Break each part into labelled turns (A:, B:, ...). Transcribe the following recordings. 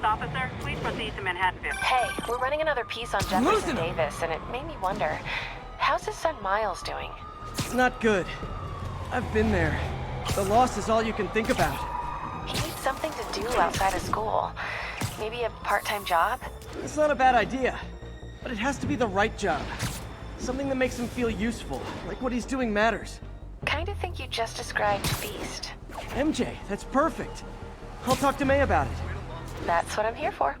A: First officer, please proceed to Manhattanville.
B: Hey, we're running another piece on Jefferson Davis, and it made me wonder, how's his son Miles doing?
C: It's not good. I've been there. The loss is all you can think about.
B: He needs something to do outside of school. Maybe a part-time job?
C: It's not a bad idea, but it has to be the right job. Something that makes him feel useful, like what he's doing matters.
B: Kinda think you just described Beast.
C: MJ, that's perfect. I'll talk to May about it.
B: That's what I'm here for.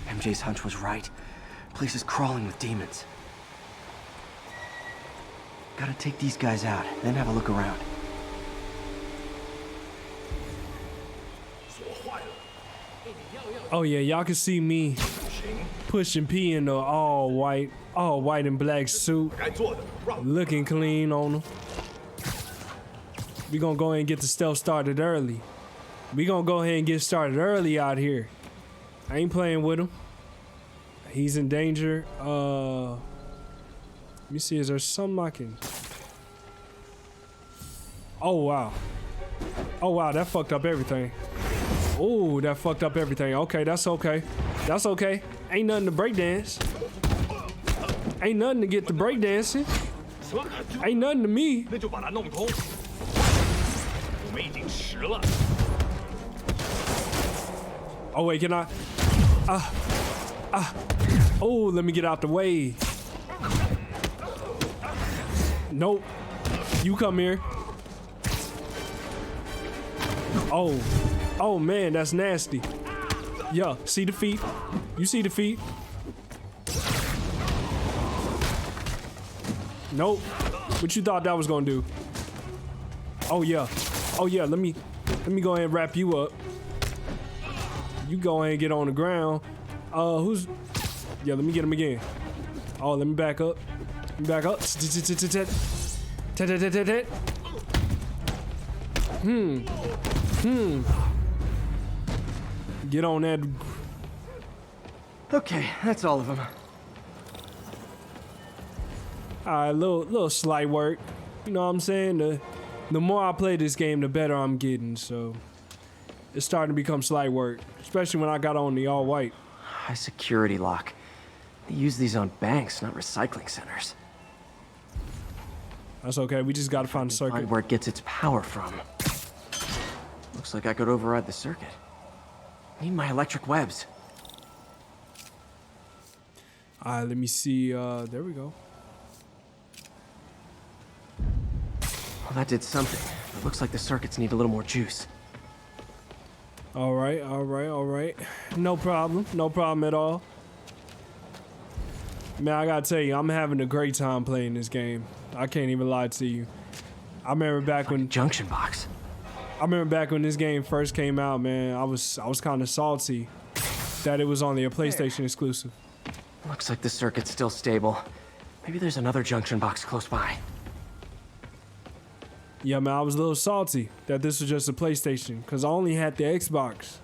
C: MJ's hunch was right. Place is crawling with demons. Gotta take these guys out, then have a look around.
D: Oh yeah, y'all can see me pushing P in the all white and black suit, looking clean on him. We gonna go ahead and get the stealth started early. We gonna go ahead and get started early out here. I ain't playing with him. He's in danger. Let me see, is there something I can... Oh wow. Oh wow, that fucked up everything. Oh, that fucked up everything. Okay, that's okay. That's okay. Ain't nothing to breakdance. Ain't nothing to get to breakdancing. Ain't nothing to me. Oh wait, can I? Oh, let me get out the way. Nope. You come here. Oh. Oh man, that's nasty. Yeah, see the feet? You see the feet? Nope. What you thought that was gonna do? Oh yeah. Oh yeah, let me go ahead and wrap you up. You go ahead and get on the ground. Who's... Yeah, let me get him again. Oh, let me back up. Let me back up. Get on that.
C: Okay, that's all of them.
D: Alright, little slight work. You know what I'm saying? The more I play this game, the better I'm getting, so it's starting to become slight work. Especially when I got on the all white.
C: High security lock. They use these on banks, not recycling centers.
D: That's okay, we just gotta find the circuit.
C: Find where it gets its power from. Looks like I could override the circuit. Need my electric webs.
D: Alright, let me see. There we go.
C: Well, that did something. It looks like the circuits need a little more juice.
D: Alright. No problem at all. Man, I gotta tell you, I'm having a great time playing this game. I can't even lie to you. I remember back when
C: junction box.
D: I remember back when this game first came out, man. I was kind of salty that it was only a PlayStation exclusive.
C: Looks like the circuit's still stable. Maybe there's another junction box close by.
D: Yeah, man, I was a little salty that this was just a PlayStation because I only had the Xbox.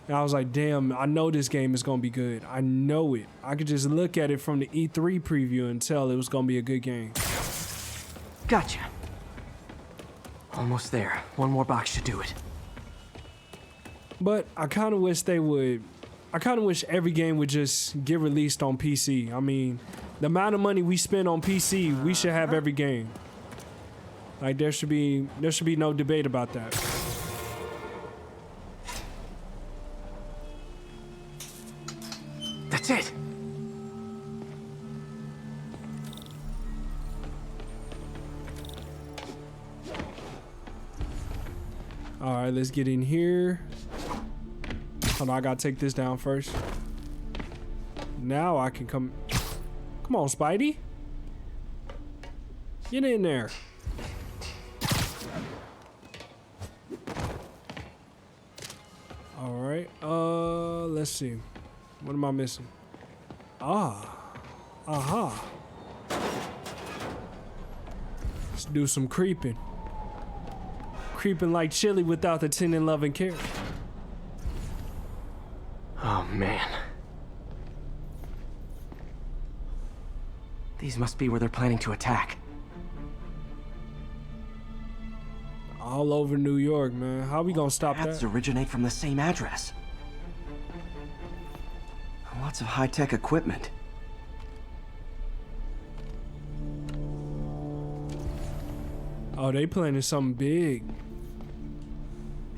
D: And I was like, damn, I know this game is going to be good. I know it. I could just look at it from the E3 preview and tell it was going to be a good game.
C: Gotcha. Almost there. One more box should do it.
D: But I kind of wish they would... I kind of wish every game would just get released on PC. I mean, the amount of money we spend on PC, we should have every game. Like, there should be no debate about that.
C: That's it.
D: All right, let's get in here. Hold on, I gotta take this down first. Now I can come. Come on, Spidey. Get in there. All right. Let's see. What am I missing? Aha. Let's do some creeping. Creeping like chili without the tender loving care.
C: Oh man. These must be where they're planning to attack.
D: All over New York, man. How we gonna stop
C: Paths
D: that?
C: originate from the same address. Lots of high-tech equipment.
D: Oh, they planning something big.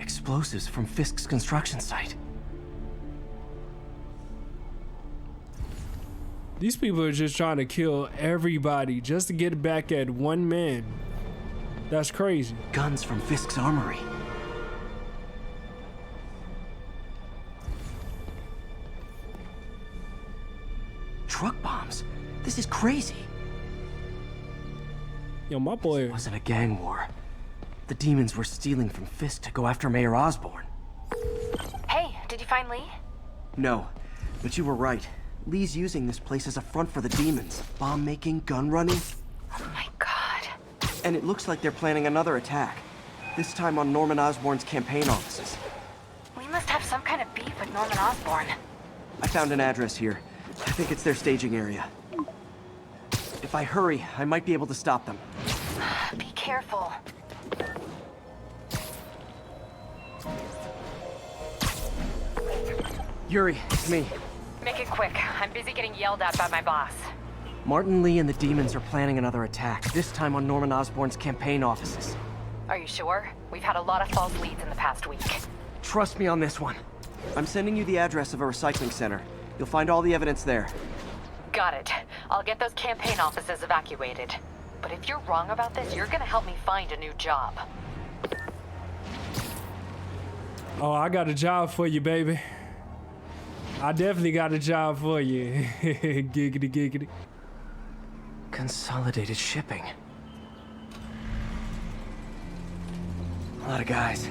C: Explosives from Fisk's construction site.
D: These people are just trying to kill everybody just to get back at one man. That's crazy.
C: Guns from Fisk's armory. Truck bombs. This is crazy.
D: Yo, my boy.
C: It wasn't a gang war. The demons were stealing from Fisk to go after Mayor Osborn.
B: Hey, did you find Lee?
C: No, but you were right. Lee's using this place as a front for the demons. Bomb making, gun running.
B: Oh my god.
C: And it looks like they're planning another attack. This time on Norman Osborn's campaign offices.
B: We must have some kind of beef with Norman Osborn.
C: I found an address here. I think it's their staging area. If I hurry, I might be able to stop them.
B: Be careful.
C: Yuri, it's me.
B: Make it quick. I'm busy getting yelled at by my boss.
C: Martin Lee and the demons are planning another attack, this time on Norman Osborn's campaign offices.
B: Are you sure? We've had a lot of false leads in the past week.
C: Trust me on this one. I'm sending you the address of a recycling center. You'll find all the evidence there.
B: Got it. I'll get those campaign offices evacuated. But if you're wrong about this, you're gonna help me find a new job.
D: Oh, I got a job for you, baby. I definitely got a job for you. Giggity, giggity.
C: Consolidated shipping. A lot of guys.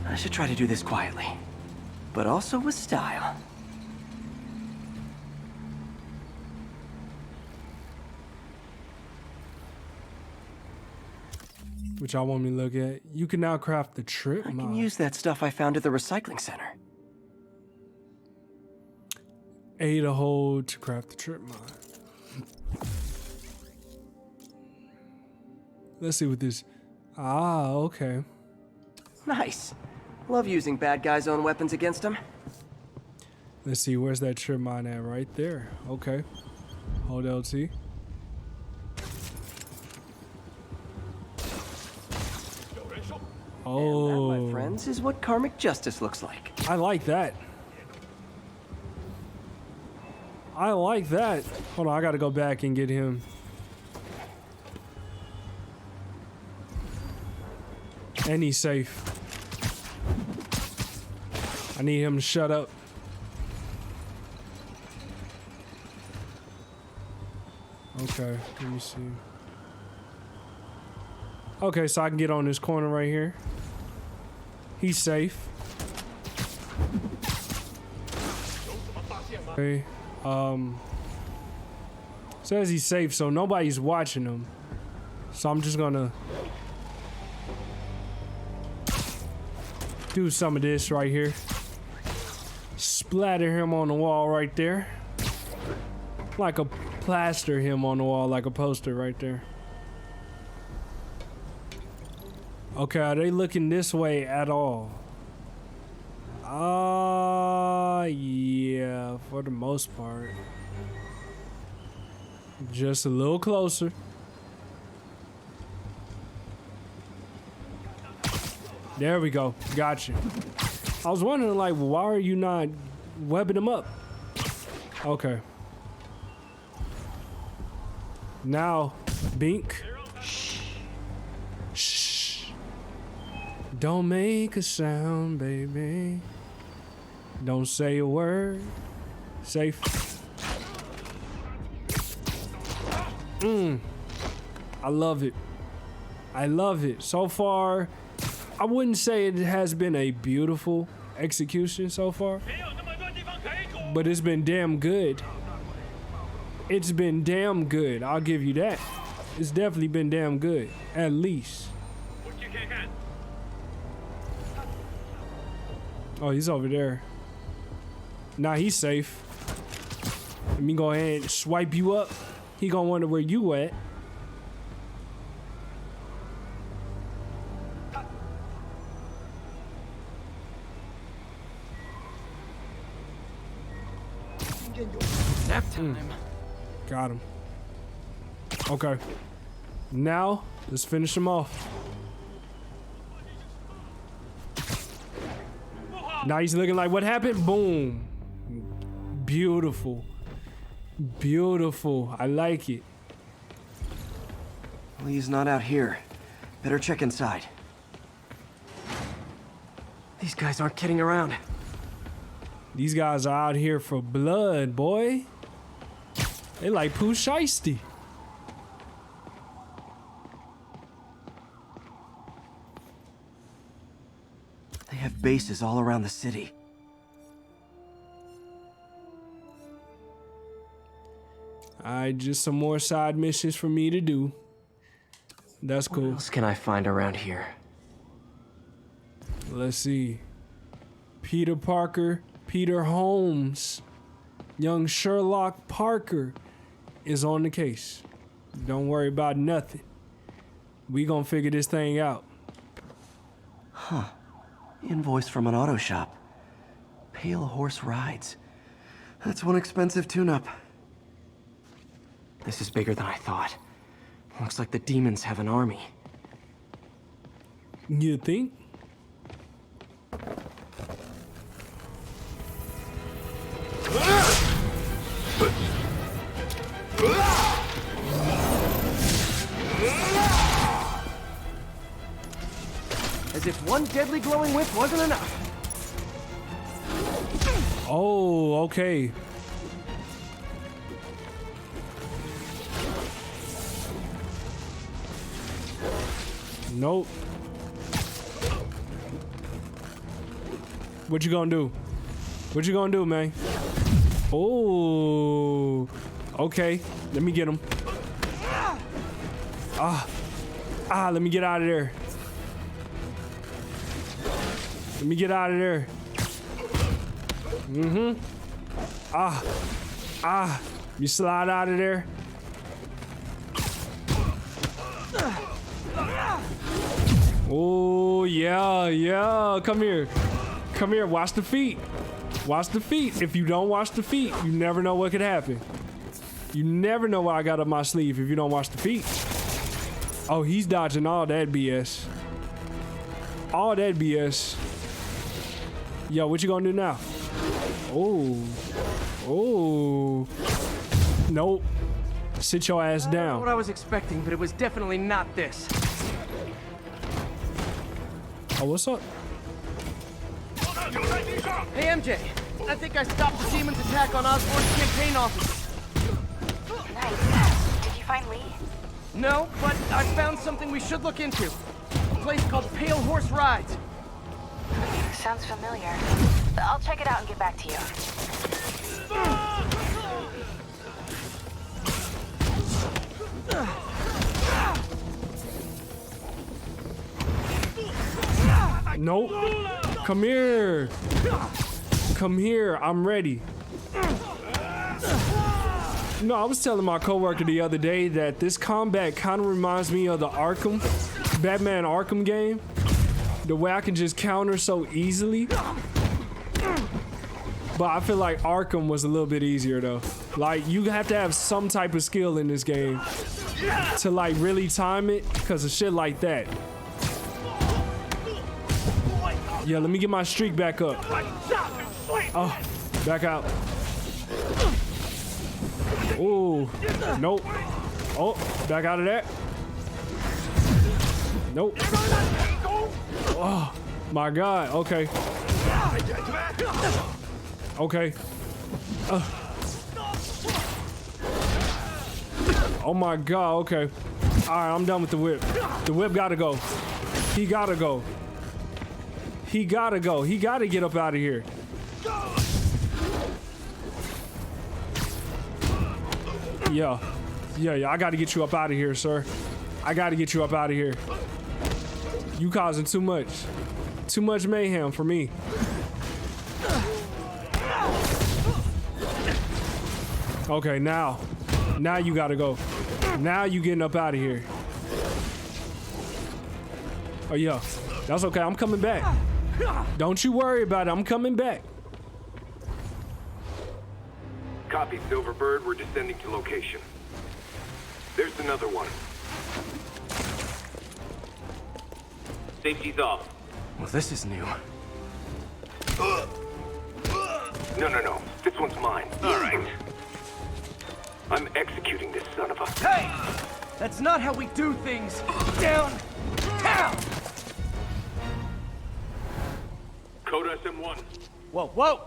C: I should try to do this quietly. But also with style.
D: Which y'all want me to look at? You can now craft the trip
C: I
D: mod.
C: can use that stuff I found at the recycling center.
D: A to hold to craft the trip mod. Let's see what this. Ah, okay.
C: Nice. Love using bad guys' own weapons against them.
D: Let's see, where's that trip mod at? Right there. Okay. Hold LT. Oh,
C: And that, my friends, is what karmic justice looks like.
D: I like that. I like that. Hold on, I gotta go back and get him. And he's safe. I need him to shut up. Okay, let me see. Okay, so I can get on this corner right here. He's safe. Okay, says he's safe, so nobody's watching him. So I'm just gonna do some of this right here. Splatter him on the wall right there. Like a plaster him on the wall, like a poster right there. Okay, are they looking this way at all? Yeah, for the most part. Just a little closer. There we go. Gotcha. I was wondering, like, why are you not webbing them up? Okay. Now, Bink. Shh. Don't make a sound, baby. Don't say a word. Safe. I love it. I love it. So far, I wouldn't say it has been a beautiful execution so far, but it's been damn good. It's been damn good. I'll give you that. It's definitely been damn good, at least. Oh, he's over there. Nah, he's safe. Let me go ahead and swipe you up. He gonna wonder where you at.
C: Nap time.
D: Got him. Okay. Now, let's finish him off. Now he's looking like, what happened? Boom. Beautiful. Beautiful. I like it.
C: Well, he's not out here. Better check inside. These guys aren't kidding around.
D: These guys are out here for blood, boy. They like Pooh Shiesty.
C: They have bases all around the city.
D: Alright, just some more side missions for me to do. That's cool.
C: What else can I find around here?
D: Let's see. Peter Parker, Peter Holmes, young Sherlock Parker is on the case. Don't worry about nothing. We gonna figure this thing out.
C: Huh. Invoice from an auto shop. Pale Horse Rides. That's one expensive tune-up. This is bigger than I thought. Looks like the demons have an army.
D: You think?
C: As if one deadly glowing whip wasn't enough.
D: Oh, okay. Nope. What you gonna do? What you gonna do, man? Oh, okay. Let me get him. Let me get out of there. Let me get out of there. You slide out of there. Oh, yeah. Come here. Come here. Watch the feet. Watch the feet. If you don't watch the feet, you never know what could happen. You never know what I got up my sleeve if you don't watch the feet. Oh, he's dodging all that BS. All that BS. Yo, what you gonna do now? Oh. Nope. Sit your ass down.
C: What I was expecting, but it was definitely not this.
D: Oh, what's up?
C: Hey, MJ. I think I stopped the demon's attack on Osborn's campaign office.
B: Nice. Did you find Lee?
C: No, but I found something we should look into. A place called Pale Horse Rides.
B: Sounds familiar. I'll check it out and get back to you.
D: Nope. Come here. Come here. I'm ready. No, I was telling my coworker the other day that this combat kind of reminds me of the Batman Arkham game. The way I can just counter so easily. But I feel like Arkham was a little bit easier though. Like you have to have some type of skill in this game to like really time it because of shit like that. Yeah, let me get my streak back up. Oh, back out. Oh, nope. Oh, back out of that. Nope. Oh, my God. Okay. Okay. Oh, my God. Okay. All right, I'm done with the whip. The whip gotta go. He gotta go. He gotta go. He gotta get up out of here. Yeah. I gotta get you up out of here, sir. I gotta get you up out of here. You causing too much. Too much mayhem for me. Okay, now you gotta go. Now you getting up out of here. Oh yeah, that's okay. I'm coming back. Don't you worry about it. I'm coming back.
E: Copy, Silverbird. We're descending to location. There's another one. Safety's off.
C: Well, this is new.
E: No. This one's mine. All right. I'm executing this son of a...
C: Hey! That's not how we do things! Down! Down!
E: Code SM1.
C: Whoa!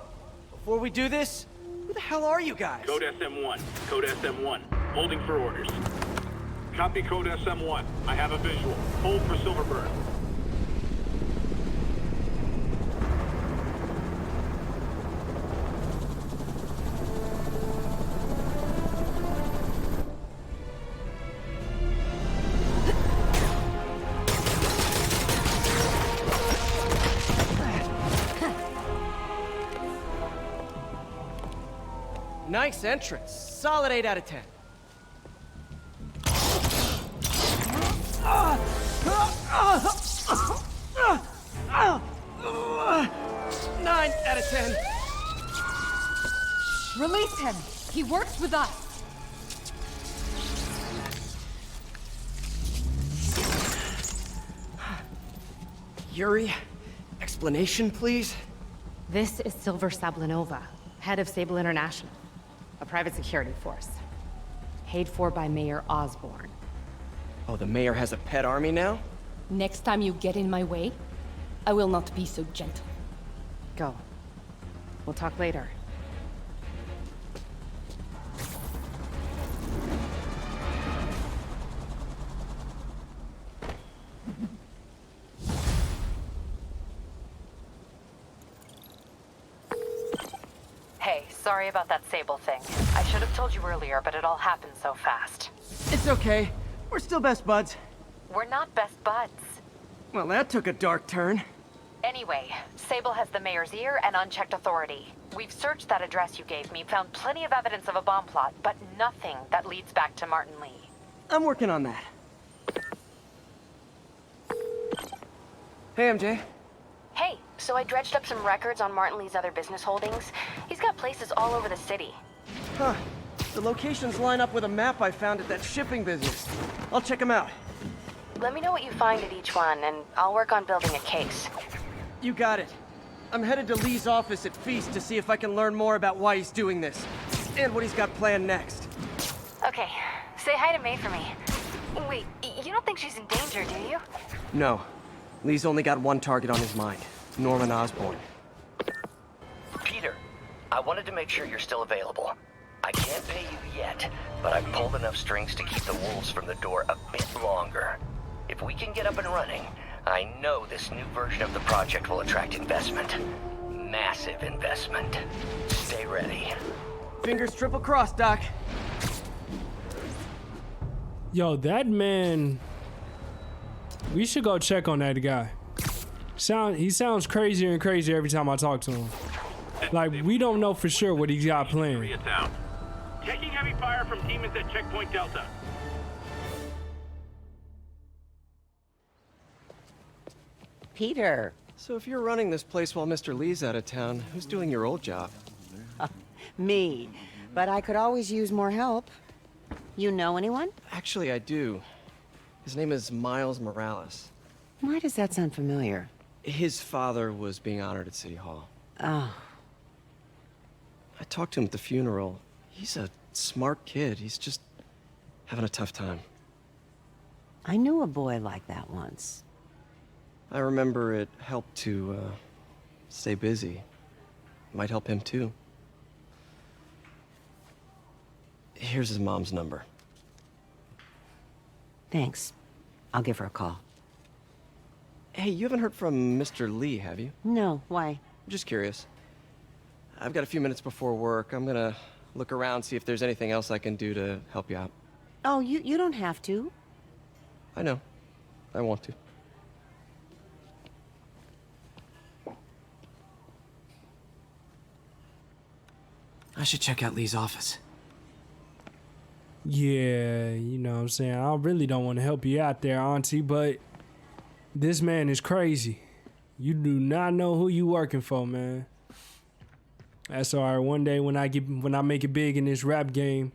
C: Before we do this, who the hell are you guys?
E: Code SM1. Code SM1. Holding for orders. Copy Code SM1. I have a visual. Hold for Silverbird.
C: Nice entrance. Solid 8 out of 10. 9 out of 10.
F: Release him. He works with us.
C: Yuri, explanation, please?
F: This is Silver Sablinova, head of Sable International, a private security force. Paid for by Mayor Osborne.
C: Oh, the mayor has a pet army now?
F: Next time you get in my way, I will not be so gentle. Go. We'll talk later.
B: Hey, sorry about that Sable thing. I should have told you earlier, but it all happened so fast.
C: It's okay. We're still best buds.
B: We're not best buds.
C: Well, that took a dark turn.
B: Anyway, Sable has the mayor's ear and unchecked authority. We've searched that address you gave me, found plenty of evidence of a bomb plot, but nothing that leads back to Martin Lee.
C: I'm working on that. Hey, MJ.
G: Hey, so I dredged up some records on Martin Lee's other business holdings. He's got places all over the city.
C: Huh. The locations line up with a map I found at that shipping business. I'll check them out.
G: Let me know what you find at each one, and I'll work on building a case.
C: You got it. I'm headed to Lee's office at Feast to see if I can learn more about why he's doing this. And what he's got planned next.
G: Okay, say hi to May for me. Wait, you don't think she's in danger, do you?
C: No. Lee's only got one target on his mind. Norman Osborn.
H: Peter, I wanted to make sure you're still available. I can't pay you yet, but I've pulled enough strings to keep the wolves from the door a bit longer. If we can get up and running, I know this new version of the project will attract investment. Massive investment. Stay ready.
C: Fingers triple crossed, Doc.
D: Yo, that man. We should go check on that guy. He sounds crazier and crazier every time I talk to him. Like, we don't know for sure what he's got planned.
E: Taking heavy fire from demons at Checkpoint Delta.
I: Peter.
C: So if you're running this place while Mr. Lee's out of town, who's doing your old job?
I: Me. But I could always use more help. You know anyone?
C: Actually, I do. His name is Miles Morales.
I: Why does that sound familiar?
C: His father was being honored at City Hall.
I: Oh.
C: I talked to him at the funeral. He's a smart kid. He's just having a tough time.
I: I knew a boy like that once.
C: I remember it helped to, stay busy. Might help him, too. Here's his mom's number.
I: Thanks. I'll give her a call.
C: Hey, you haven't heard from Mr. Lee, have you?
I: No, why?
C: I'm just curious. I've got a few minutes before work. I'm gonna look around, see if there's anything else I can do to help you out.
I: Oh, you don't have to.
C: I know. I want to. I should check out Lee's office.
D: Yeah, you know what I'm saying? I really don't want to help you out there, Auntie, but this man is crazy. You do not know who you working for, man. That's all right. One day when I make it big in this rap game,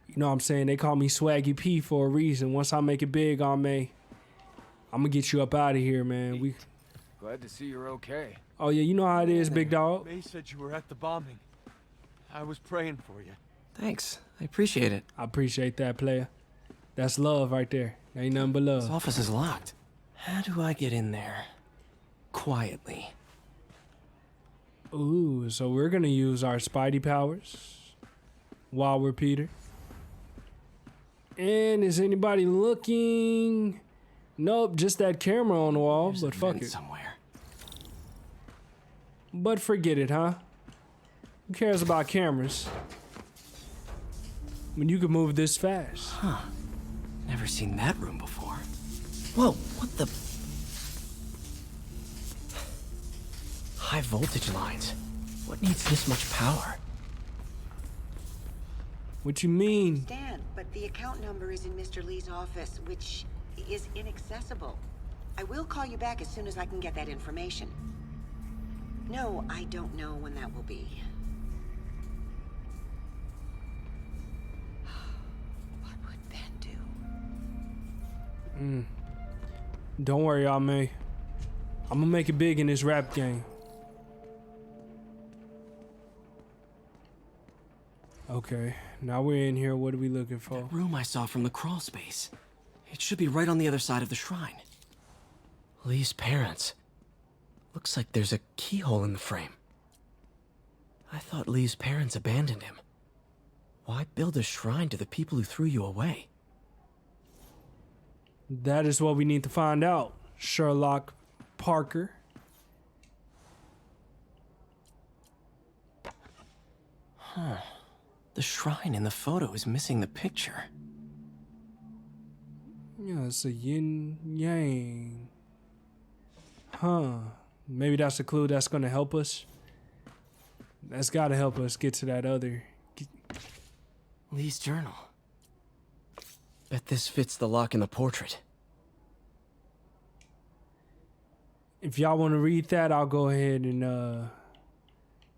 D: you know what I'm saying? They call me Swaggy P for a reason. Once I make it big, I'm gonna get you up out of here, man.
J: Glad to see you're okay.
D: Oh yeah, you know how it is, big dog.
K: May said you were at the bombing. I was praying for you.
C: Thanks. I appreciate it.
D: I appreciate that, player. That's love right there. Ain't nothing but love.
C: This office is locked. How do I get in there? Quietly.
D: Ooh, so we're gonna use our Spidey powers while we're Peter. And is anybody looking? Nope, just that camera on the wall, but fuck it.
C: Somewhere.
D: But forget it, huh? Who cares about cameras when you can move this fast?
C: Huh. Never seen that room before. Whoa, what the? High voltage lines. What needs this much power?
D: What you mean?
I: Stan, but the account number is in Mr. Lee's office, which is inaccessible. I will call you back as soon as I can get that information. No, I don't know when that will be. What would Ben do?
D: Don't worry, Ame. I'm gonna make it big in this rap game. Okay, now we're in here. What are we looking for?
C: That room I saw from the crawl space. It should be right on the other side of the shrine. Lee's parents. Looks like there's a keyhole in the frame. I thought Lee's parents abandoned him. Why build a shrine to the people who threw you away?
D: That is what we need to find out, Sherlock Parker.
C: Huh. The shrine in the photo is missing the picture.
D: Yeah, it's a yin yang. Huh. Maybe that's a clue that's gonna help us. That's gotta help us get to that other.
C: Lee's journal. Bet this fits the lock in the portrait.
D: If y'all want to read that, I'll go ahead and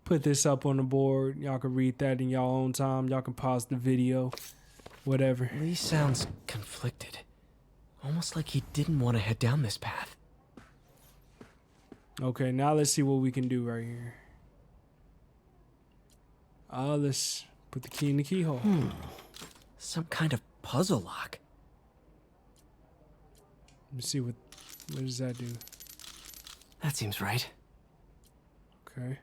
D: put this up on the board. Y'all can read that in y'all own time. Y'all can pause the video, whatever.
C: Lee sounds conflicted. Almost like he didn't want to head down this path.
D: Okay, now let's see what we can do right here. Let's put the key in the keyhole.
C: Some kind of puzzle lock.
D: Let me see what does that do?
C: That seems right.
D: Okay.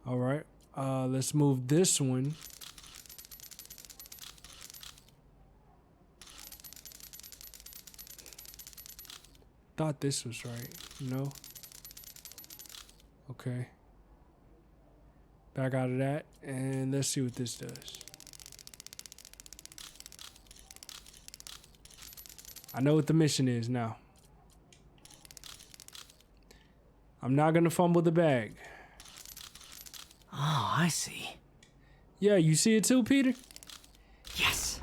D: All right. Let's move this one. Thought this was right. No. Okay. Back out of that, and let's see what this does. I know what the mission is now. I'm not gonna fumble the bag.
C: Oh, I see.
D: Yeah, you see it too, Peter?
C: Yes.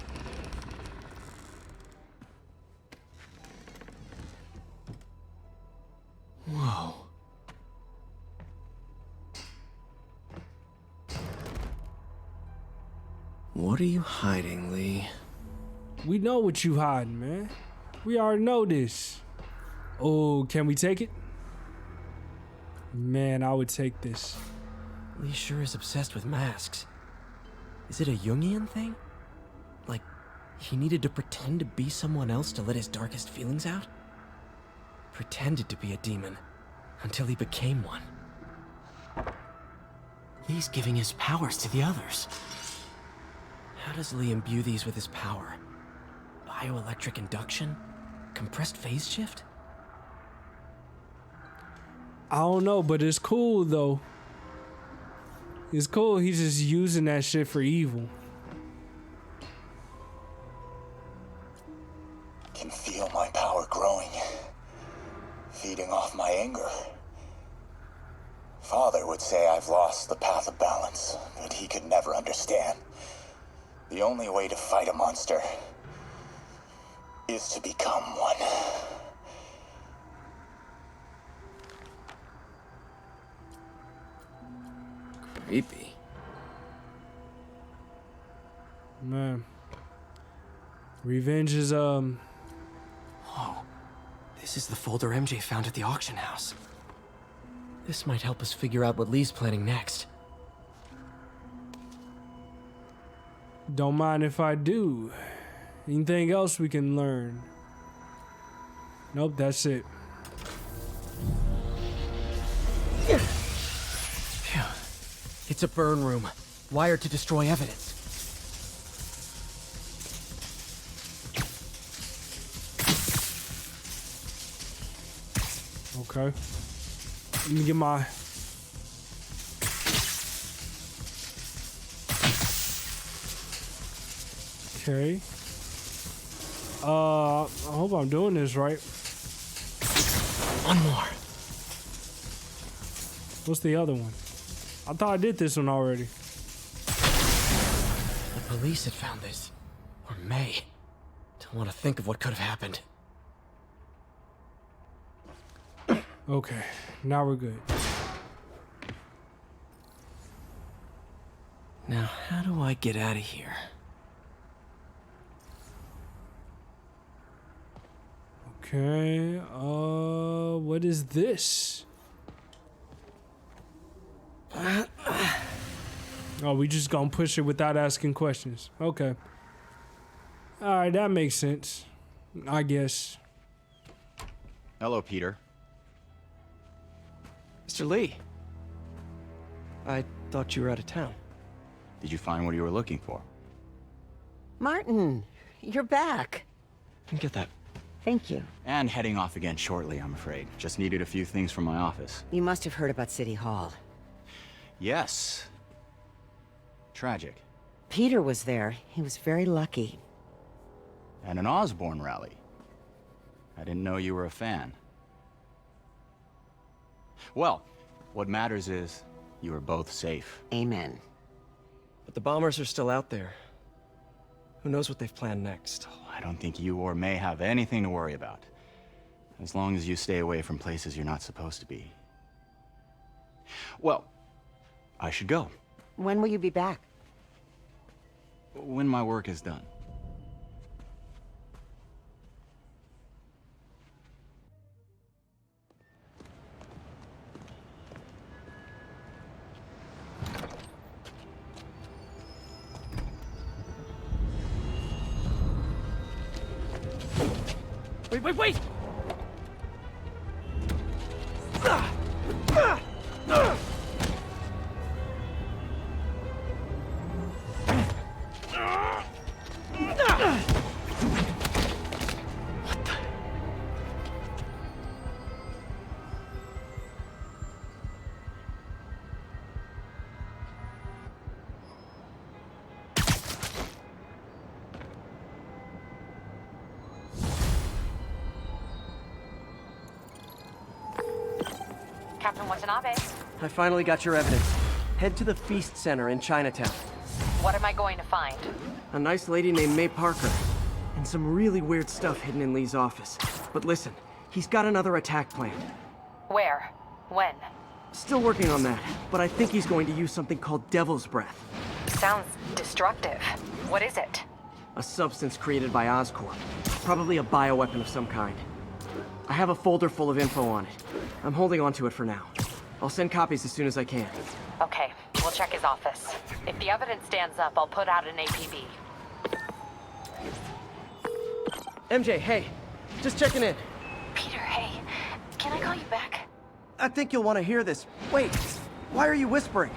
C: Whoa. What are you hiding, Lee?
D: We know what you hiding, man. We already know this. Oh, can we take it? Man, I would take this.
C: Lee sure is obsessed with masks. Is it a Jungian thing? Like, he needed to pretend to be someone else to let his darkest feelings out? Pretended to be a demon until he became one. Lee's giving his powers to the others. How does Lee imbue these with his power? Bioelectric induction? Compressed phase shift?
D: I don't know, but it's cool though. It's cool. He's just using that shit for evil.
L: Can feel my power growing, feeding off my anger. Father would say I've lost the path of balance, but he could never understand. The only way to fight a monster is to become one.
C: Creepy.
D: Man. Revenge is,
C: Whoa. This is the folder MJ found at the auction house. This might help us figure out what Lee's planning next.
D: Don't mind if I do. Anything else we can learn? Nope, that's it.
C: Phew. It's a burn room, wired to destroy evidence.
D: Okay. Let me get my... Okay. I hope I'm doing this right.
C: One more.
D: What's the other one? I thought I did this one already.
C: The police had found this. Or may. Don't want to think of what could have happened.
D: Okay, now we're good.
C: Now, how do I get out of here?
D: Okay, what is this? Oh, we just gonna push it without asking questions. Okay. Alright, that makes sense. I guess.
M: Hello, Peter.
C: Mr. Lee. I thought you were out of town.
M: Did you find what you were looking for?
I: Martin, you're back.
C: Didn't get that.
I: Thank you.
M: And heading off again shortly, I'm afraid. Just needed a few things from my office.
I: You must have heard about City Hall.
M: Yes. Tragic.
I: Peter was there. He was very lucky.
M: And an Osborn rally. I didn't know you were a fan. Well, what matters is you are both safe.
I: Amen.
C: But the bombers are still out there. Who knows what they've planned next?
M: I don't think you or May have anything to worry about. As long as you stay away from places you're not supposed to be. Well, I should go.
I: When will you be back?
M: When my work is done.
C: Wait!
B: Captain Watanabe,
C: I finally got your evidence. Head to the Feast Center in Chinatown.
B: what am I going to find?
C: A nice lady named May Parker. And some really weird stuff hidden in Lee's office. But listen, he's got another attack planned.
B: Where? When?
C: Still working on that, but I think he's going to use something called Devil's Breath.
B: Sounds destructive. What is it?
C: A substance created by Oscorp. Probably a bioweapon of some kind. I have a folder full of info on it. I'm holding on to it for now. I'll send copies as soon as I can.
B: Okay, we'll check his office. If the evidence stands up, I'll put out an APB.
C: MJ, hey. Just checking in.
G: Peter, hey. Can I call you back?
C: I think you'll want to hear this. Wait, why are you whispering?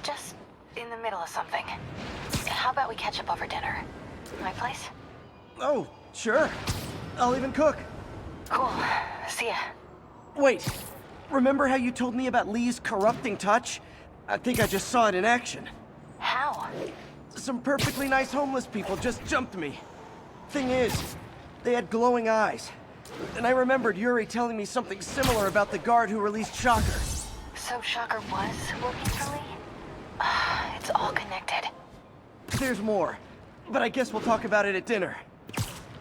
G: Just in the middle of something. How about we catch up over dinner? My place?
C: Oh, sure. I'll even cook.
G: Cool. See ya.
C: Wait, remember how you told me about Lee's corrupting touch? I think I just saw it in action.
G: How?
C: Some perfectly nice homeless people just jumped me. Thing is, they had glowing eyes. And I remembered Yuri telling me something similar about the guard who released Shocker.
G: So Shocker was working for Lee? It's all connected.
C: There's more, but I guess we'll talk about it at dinner.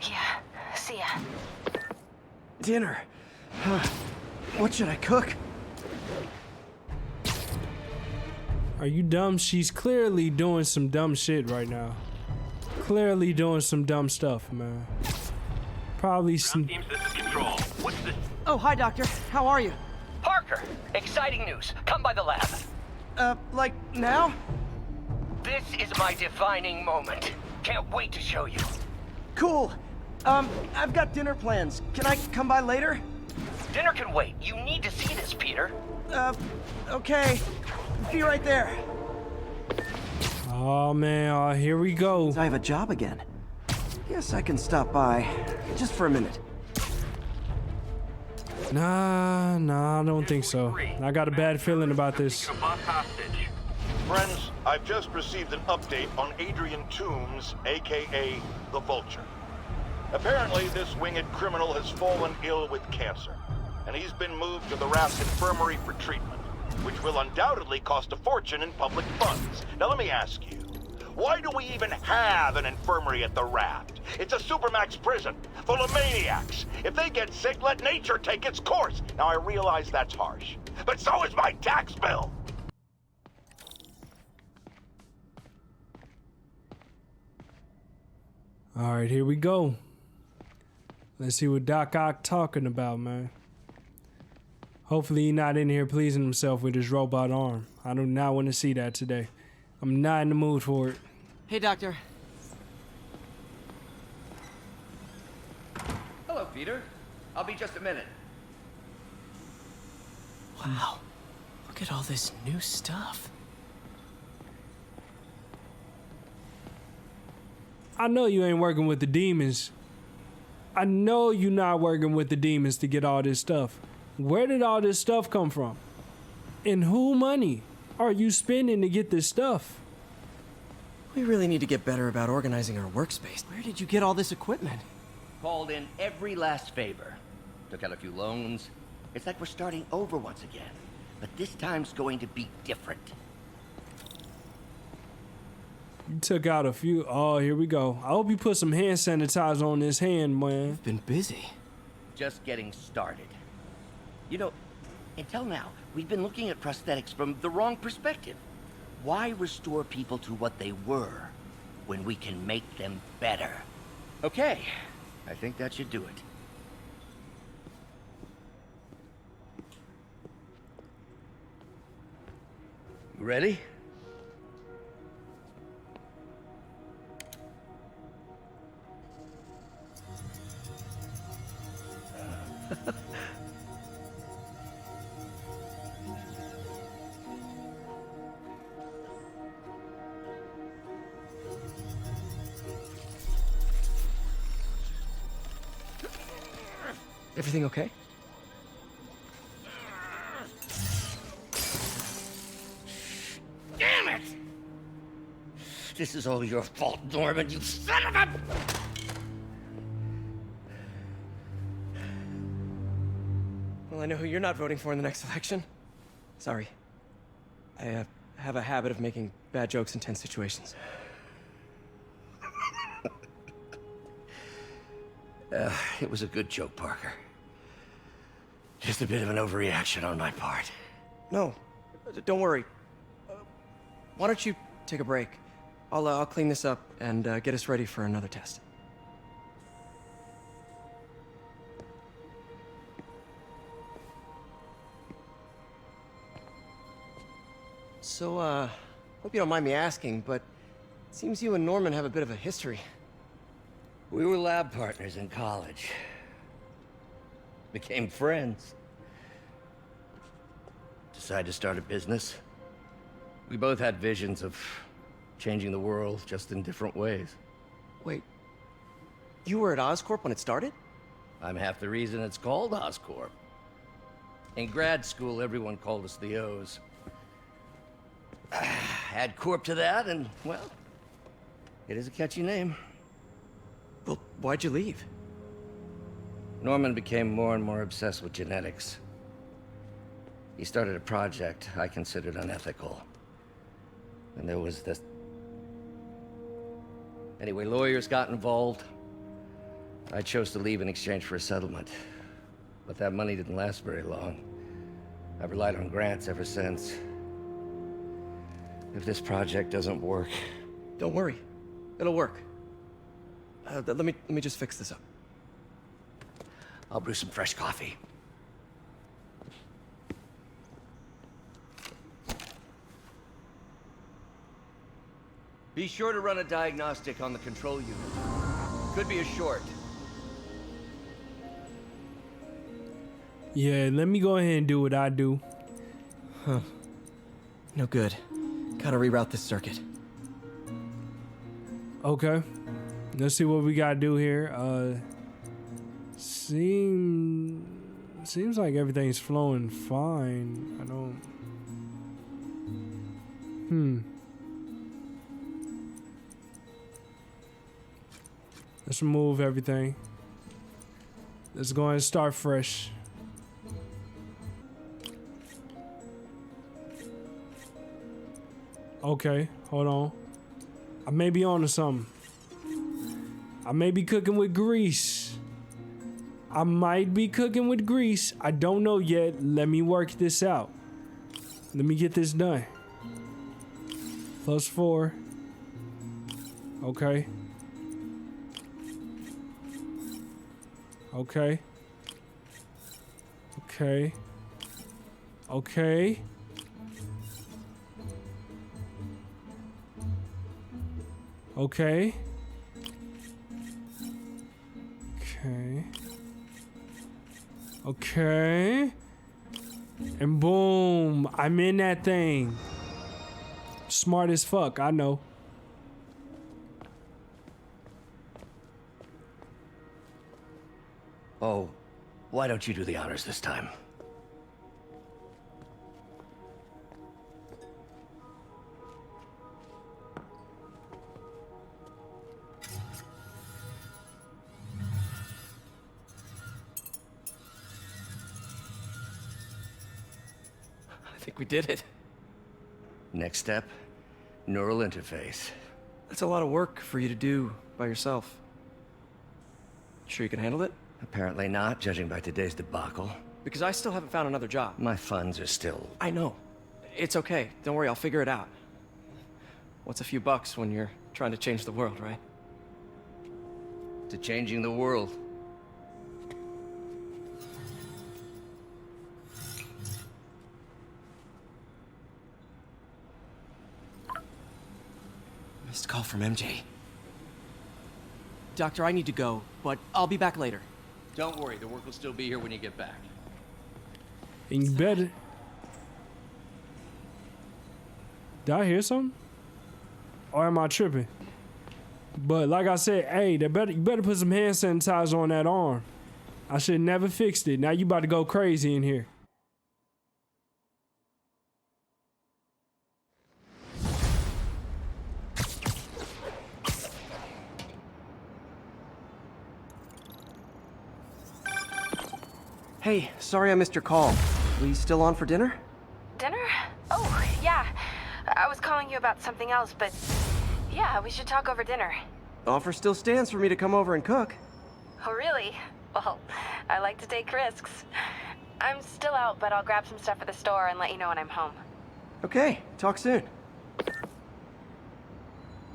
G: Yeah, see ya.
C: Dinner? What should I cook?
D: Are you dumb? She's clearly doing some dumb shit right now. Clearly doing some dumb stuff, man. Probably some...
E: Teams, this is Control. What's this?
N: Oh, hi, Doctor. How are you?
H: Parker, exciting news. Come by the lab.
N: Like now?
H: This is my defining moment. Can't wait to show you.
N: Cool. I've got dinner plans. Can I come by later?
H: Dinner can wait. You need to see this, Peter.
N: Okay. Be right there.
D: Oh man, here we go.
N: I have a job again. Guess I can stop by. Just for a minute.
D: Nah, I don't think so. I got a bad feeling about this.
O: Friends, I've just received an update on Adrian Toombs, aka the Vulture. Apparently, this winged criminal has fallen ill with cancer, and he's been moved to the Raft Infirmary for treatment, which will undoubtedly cost a fortune in public funds. Now let me ask you, why do we even have an infirmary at the Raft? It's a supermax prison, full of maniacs. If they get sick, let nature take its course. Now I realize that's harsh, but so is my tax bill.
D: All right, here we go. Let's see what Doc Ock talking about, man. Hopefully he's not in here pleasing himself with his robot arm. I do not want to see that today. I'm not in the mood for it.
N: Hey, Doctor.
H: Hello, Peter. I'll be just a minute.
C: Wow. Look at all this new stuff.
D: I know you ain't working with the demons. I know you're not working with the demons to get all this stuff. Where did all this stuff come from? And who money are you spending to get this stuff?
C: We really need to get better about organizing our workspace. Where did you get all this equipment?
H: Called in every last favor. Took out a few loans. It's like we're starting over once again. But this time's going to be different.
D: You took out a few. Oh, here we go. I hope you put some hand sanitizer on this hand, man.
C: You've been busy.
H: Just getting started. You know, until now, we've been looking at prosthetics from the wrong perspective. Why restore people to what they were when we can make them better? Okay, I think that should do it. Ready?
C: Everything okay?
H: Damn it! This is all your fault, Norman, you son of a...
C: Well, I know who you're not voting for in the next election. Sorry. I have a habit of making bad jokes in tense situations.
H: It was a good joke, Parker. Just a bit of an overreaction on my part.
C: No, don't worry. Why don't you take a break? I'll clean this up and get us ready for another test. So, hope you don't mind me asking, but it seems you and Norman have a bit of a history.
H: We were lab partners in college. Became friends. Decided to start a business. We both had visions of changing the world, just in different ways.
C: Wait, you were at Oscorp when it started?
H: I'm half the reason it's called Oscorp. In grad school, everyone called us the O's. Add Corp to that, and, well, it is a catchy name.
C: Well, why'd you leave?
H: Norman became more and more obsessed with genetics. He started a project I considered unethical. And there was this... Anyway, lawyers got involved. I chose to leave in exchange for a settlement. But that money didn't last very long. I've relied on grants ever since. If this project doesn't work...
C: Don't worry. It'll work. Let me just fix this up.
H: I'll brew some fresh coffee. Be sure to run a diagnostic on the control unit. Could be a short.
D: Yeah, let me go ahead and do what I do.
C: Huh. No good. Gotta reroute this circuit.
D: Okay. Let's see what we gotta do here. Seems like everything's flowing fine. I don't... Let's remove everything. Let's go ahead and start fresh. Okay, hold on. I may be on to something. I may be cooking with grease. I might be cooking with grease. I don't know yet. Let me work this out. Let me get this done. +4. Okay. Okay. Okay. Okay. Okay. Okay. Okay. And boom, I'm in that thing. Smart as fuck, I know.
H: Oh, why don't you do the honors this time?
C: I think we did it.
H: Next step, neural interface.
C: That's a lot of work for you to do by yourself. Sure you can handle it?
H: Apparently not, judging by today's debacle.
C: Because I still haven't found another job.
H: My funds are still...
C: I know. It's okay. Don't worry, I'll figure it out. What's a few bucks when you're trying to change the world, right?
H: To changing the world.
C: Missed call from MJ. Doctor, I need to go, but I'll be back later.
P: Don't worry, the work will still be here when you get back.
D: And you better... Did I hear something? Or am I tripping? But like I said, hey, you better put some hand sanitizer on that arm. I should never fixed it. Now you about to go crazy in here.
N: Hey, sorry I missed your call. We still on for dinner?
G: Dinner? Oh, yeah. I was calling you about something else, but yeah, we should talk over dinner.
N: Offer still stands for me to come over and cook.
G: Oh, really? Well, I like to take risks. I'm still out, but I'll grab some stuff at the store and let you know when I'm home.
N: Okay, talk soon.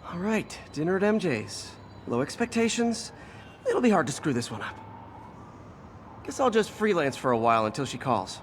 N: All right, dinner at MJ's. Low expectations. It'll be hard to screw this one up. Guess I'll just freelance for a while until she calls.